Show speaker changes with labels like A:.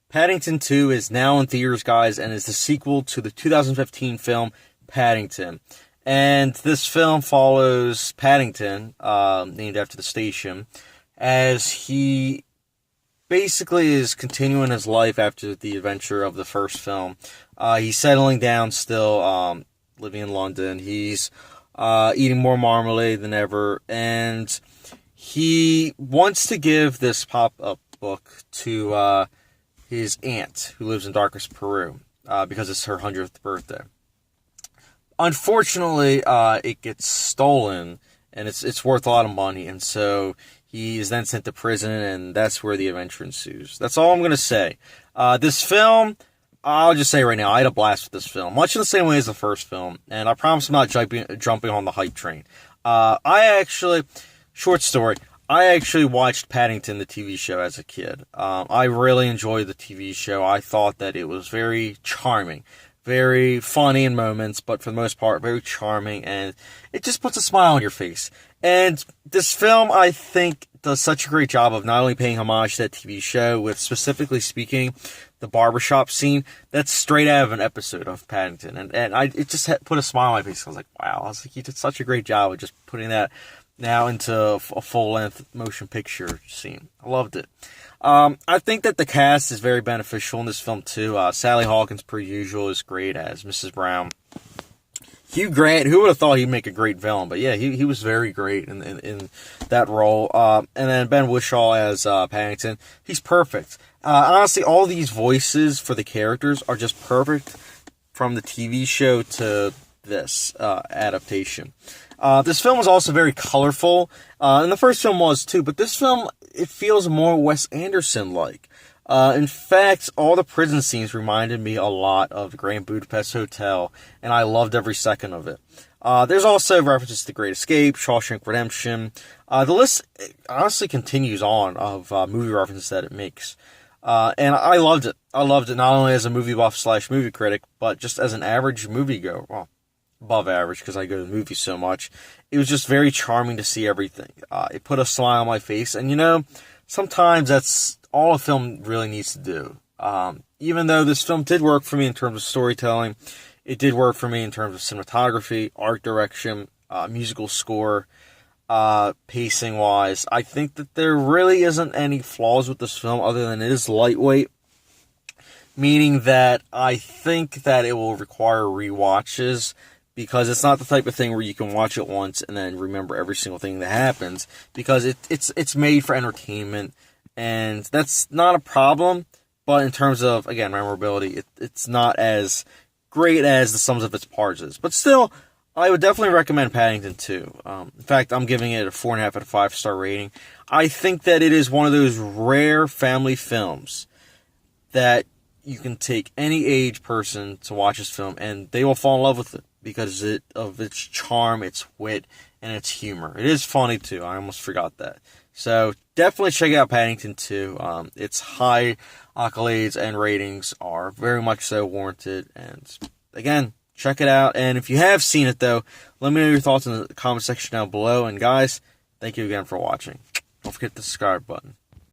A: Paddington 2 is now in theaters, guys, and is the sequel to the 2015 film Paddington. And this film follows Paddington, named after the station, as he basically is continuing his life after the adventure of the first film. He's settling down still, living in London. He's eating more marmalade than ever, and he wants to give this pop-up book to his aunt, who lives in darkest Peru, because it's her 100th birthday. Unfortunately, it gets stolen, and it's worth a lot of money, and so he is then sent to prison, and that's where the adventure ensues. That's all I'm going to say. This film, I'll just say right now, I had a blast with this film, much in the same way as the first film, and I promise I'm not jumping on the hype train. Short story, I actually watched Paddington, the TV show, as a kid. I really enjoyed the TV show. I thought that it was very charming, very funny in moments, but for the most part, very charming, and it just puts a smile on your face. And this film, I think, does such a great job of not only paying homage to that TV show, with specifically speaking, the barbershop scene, that's straight out of an episode of Paddington. And it just put a smile on my face. I was like, wow, I was like, he did such a great job of just putting that now into a full-length motion picture scene. I loved it. I think that the cast is very beneficial in this film, too. Sally Hawkins, per usual, is great as Mrs. Brown. Hugh Grant, who would have thought he'd make a great villain? But yeah, he was very great in that role. And then Ben Whishaw as Paddington. He's perfect. Honestly, all these voices for the characters are just perfect from the TV show to this adaptation. This film was also very colorful, and the first film was too, but this film, it feels more Wes Anderson-like. In fact, all the prison scenes reminded me a lot of the Grand Budapest Hotel, and I loved every second of it. There's also references to The Great Escape, Shawshank Redemption. The list honestly continues on of movie references that it makes. And I loved it. I loved it not only as a movie buff / movie critic, but just as an average moviegoer. Well, above average, because I go to the movies so much. It was just very charming to see everything. It put a smile on my face, and sometimes that's all a film really needs to do. Even though this film did work for me in terms of storytelling, it did work for me in terms of cinematography, art direction, musical score, pacing wise. I think that there really isn't any flaws with this film other than it is lightweight, meaning that I think that it will require rewatches, because it's not the type of thing where you can watch it once and then remember every single thing that happens, because it's made for entertainment, and that's not a problem. But in terms of, again, memorability, it's not as great as the sums of its parts is. But still, I would definitely recommend Paddington 2. In fact, I'm giving it a 4.5 out of 5-star rating. I think that it is one of those rare family films that you can take any age person to watch this film, and they will fall in love with it because of its charm, its wit, and its humor. It is funny, too. I almost forgot that. So, definitely check out Paddington 2. Its high accolades and ratings are very much so warranted. And, again, check it out. And if you have seen it, though, let me know your thoughts in the comment section down below. And, guys, thank you again for watching. Don't forget the subscribe button.